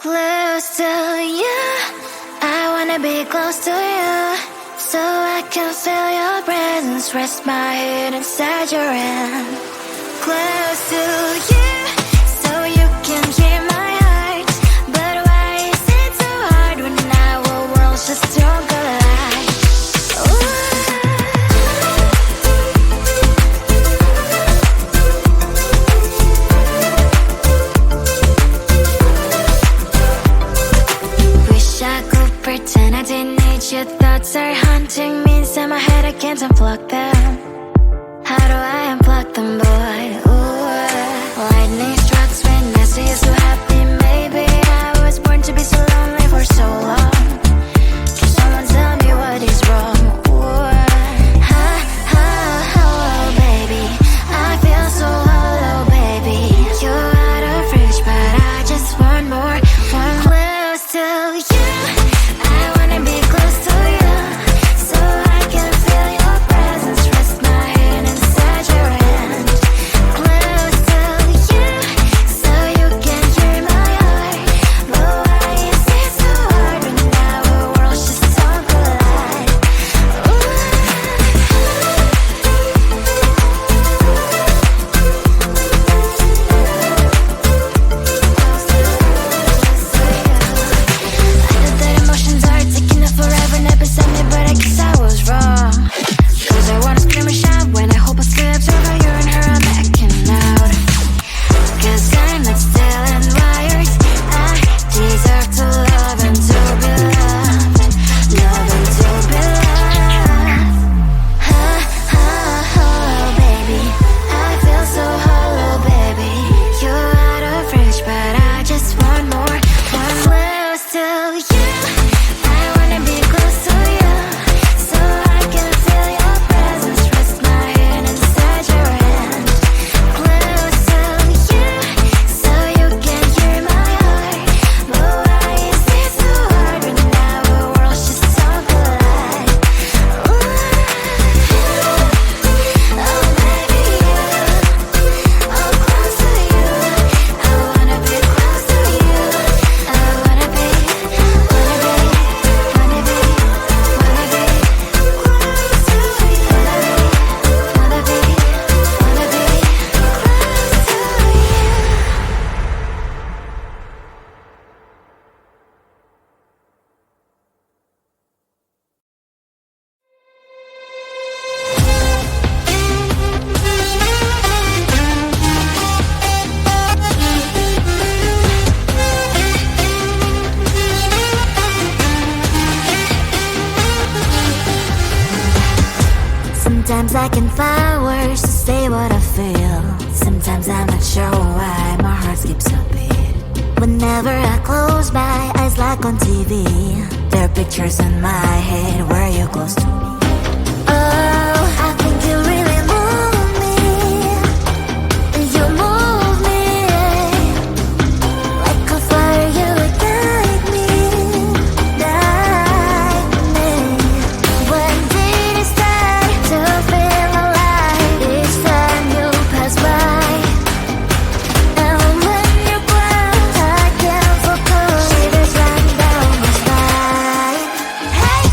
Close to you, I wanna be close to you, so I can feel your presence, rest my head inside your hand. Close to you, so you can hear my heart, but why is it so hard when our worlds just don't collide? Pretend I didn't need your thoughts are haunting me inside my head, I can't unplug them. How do I unplug them, boy? Ooh, lightning strikes when I see you so happy. Maybe I was born to be so lonely for so long. Can someone tell me what is wrong? Ooh, ha, ha, hello, baby. I feel so hollow, baby. You're out of reach, but I just want more, one close to you. Sometimes I can find words to say what I feel. Sometimes I'm not sure why my heart skips a beat. Whenever I close my eyes like on TV, there are pictures in my head where you're close to me. Oh, I think you really move me. You move me like a fire, you would guide me, guide me. When did it start to feel alive? Each time you pass by, and when you cry, I can't focus. Shivers run down my spine. Hey.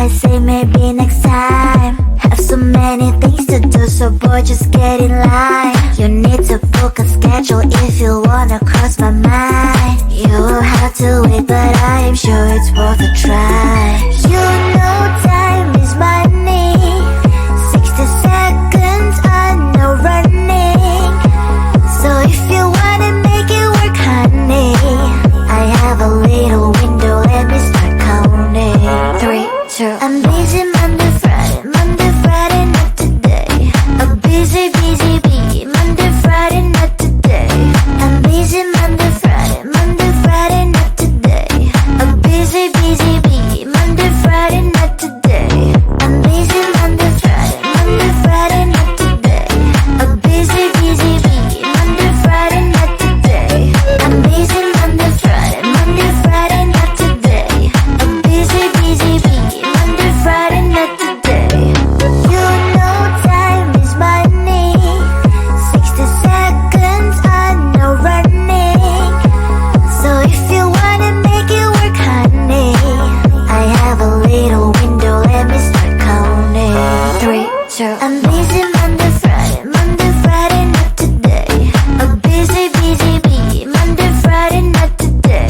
I say maybe next time. Have so many things to do, so boy, just get in line. You need to book a schedule if you wanna cross my mind. You will have to wait, but I am sure it's worth a try. You know time is money. 60 seconds, I know running. So if you wanna make it work, honey, I have a little window, let me start counting. 3, 2, I'm busy Monday, Friday, not today. A busy bee, Monday, Friday, not today. I'm busy Monday, Friday, not today. A busy bee, Monday, Friday, not today. I'm busy Monday, Friday, not today. A busy bee, Monday, Friday, not today. I'm busy Monday, Friday, not today. A busy bee, Monday, Friday, not today. You know time is money. 60 seconds, I know running. So if you wanna make it work, honey, I have a little window, let me start counting. 3, 2, I'm busy Monday, Friday, not today. A busy bee, Monday, Friday, not today.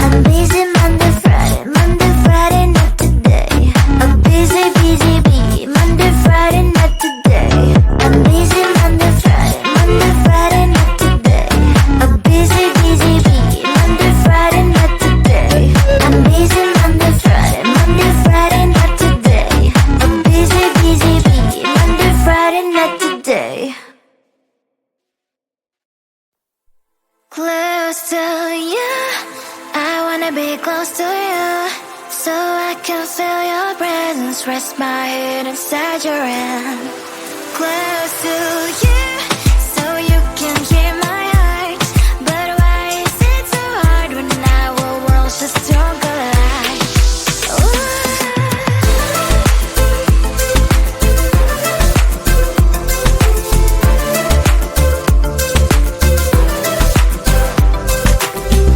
I'm busy Monday, Friday, not today. A busy bee, Monday, Friday, not today. I'm busy Monday, Friday, not today. A busy bee, Monday, Friday, not today. I'm busy Monday, Friday, not today. A busy bee, Monday, Friday, not today. Close to you, I wanna be close to you, so I can feel your presence, rest my head inside your hand. Close to you, so you can hear my heart. But why is it so hard when our worlds just don't collide? Ooh.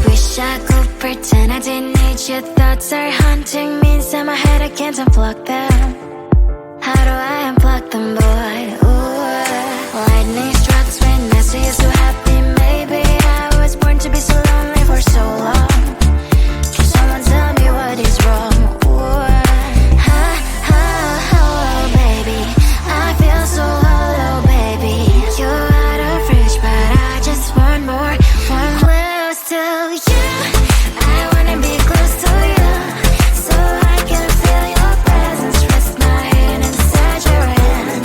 Wish I could pretend I didn't need your thoughts are haunting me inside my head, I can't unplug them. How do I unplug them, boy? Ooh, lightning strikes when I see you so happy. Maybe I was born to be so lonely for so long. Can someone tell me what is wrong? Ooh, oh, baby, I feel so hollow, baby. You're out of reach, but I just want more. Close to you, I wanna be close to you, so I can feel your presence, rest my head inside your hand.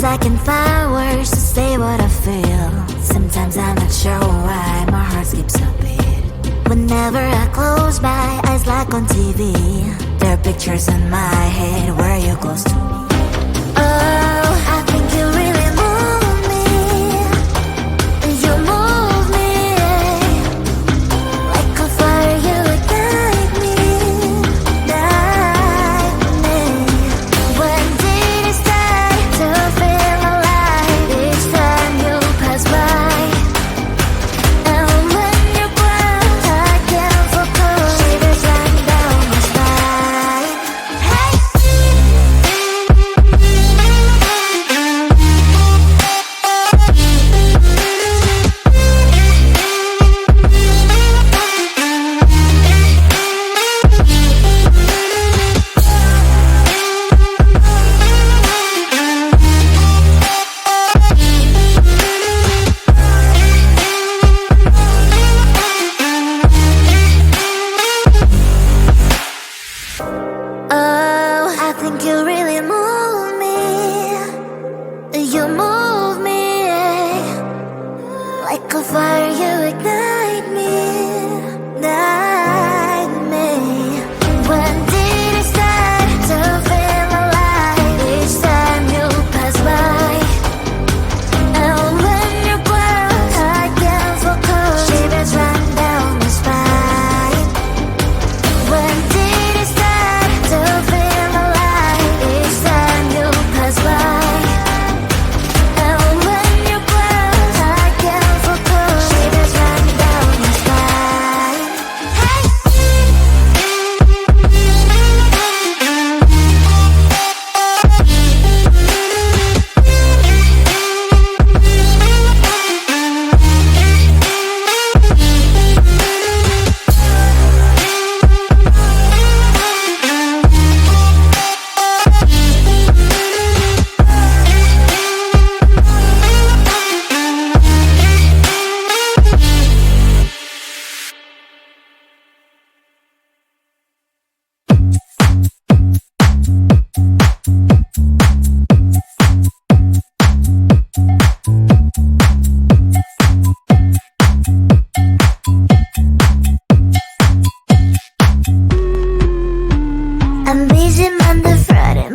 Sometimes I can find words to say what I feel. Sometimes I'm not sure why my heart skips a beat. Whenever I close my eyes like on TV, there are pictures in my head where you're close to me. Oh, I think you really move me. You move me like a fire, you ignite me, ignite me. When did it start to feel alive? Each time you pass by, and when you close, I can't focus. Shivers run down my spine. Hey. Oh, I think you really move me. You move me like a fire, you ignite me, ignite me. When did it start to feel alive? Each time you pass by, and when you close, I can't focus. Shivers run down my spine. When did it start to feel alive? Each time you pass by, and when you close, I can't focus. Shivers run down my spine. Hey. I'm busy Monday, Friday,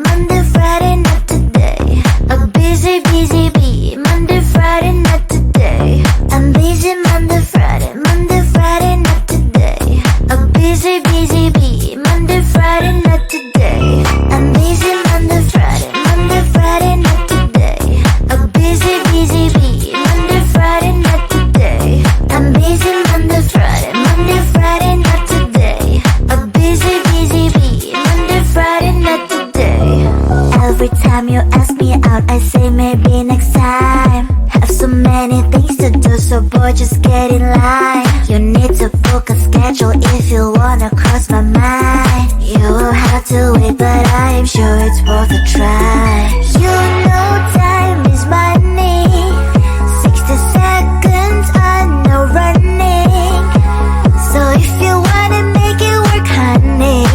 not today. A busy, busy bee, Monday, Friday, not today. I'm busy Monday, Friday, not today. A busy, busy bee, Monday, Friday, not today. I'm busy Monday, Friday, not today. A busy, busy bee, Monday, Friday, not today. I'm busy Monday, Friday, not today. A busy, busy bee, Monday, Friday, not today. Every time you ask me out, I say maybe next time. Have so many things to do, so boy, just get in line. You need to book a schedule if you wanna cross my mind. You will have to wait, but I am sure it's worth a try. You know time is money. 60 seconds on no running. So if you wanna make it work, honey,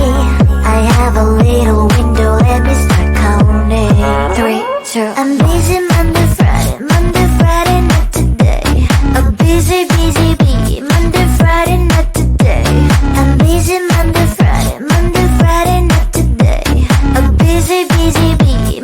I have a little window, let me start counting. 3, 2, I'm busy Monday, Friday, not today. A busy, busy bee, Monday, Friday, not today. I'm busy Monday, Friday, not today. A busy, busy bee,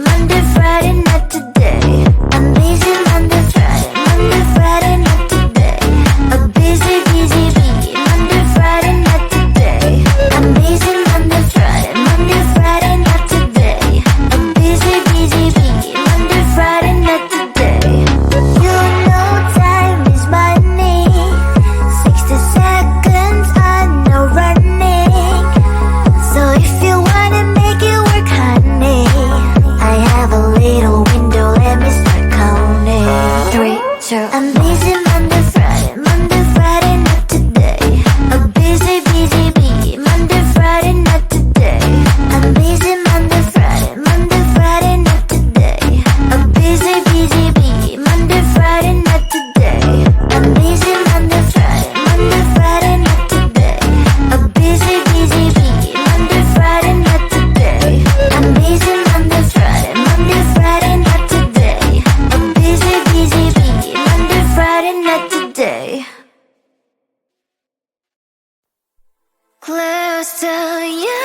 Close to you,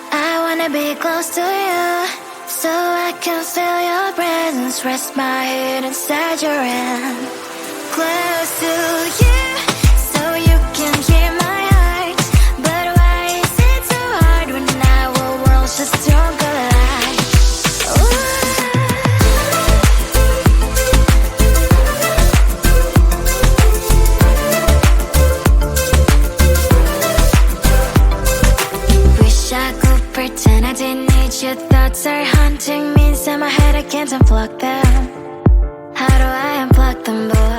I wanna be close to you, so I can feel your presence. Rest my head inside your hand. Close to you, so you can hear my heart. But why is it so hard when our worlds just don't collide? Wish I could pretend I didn't need your thoughts are haunting me inside my head, I can't unplug them. How do I unplug them, boy?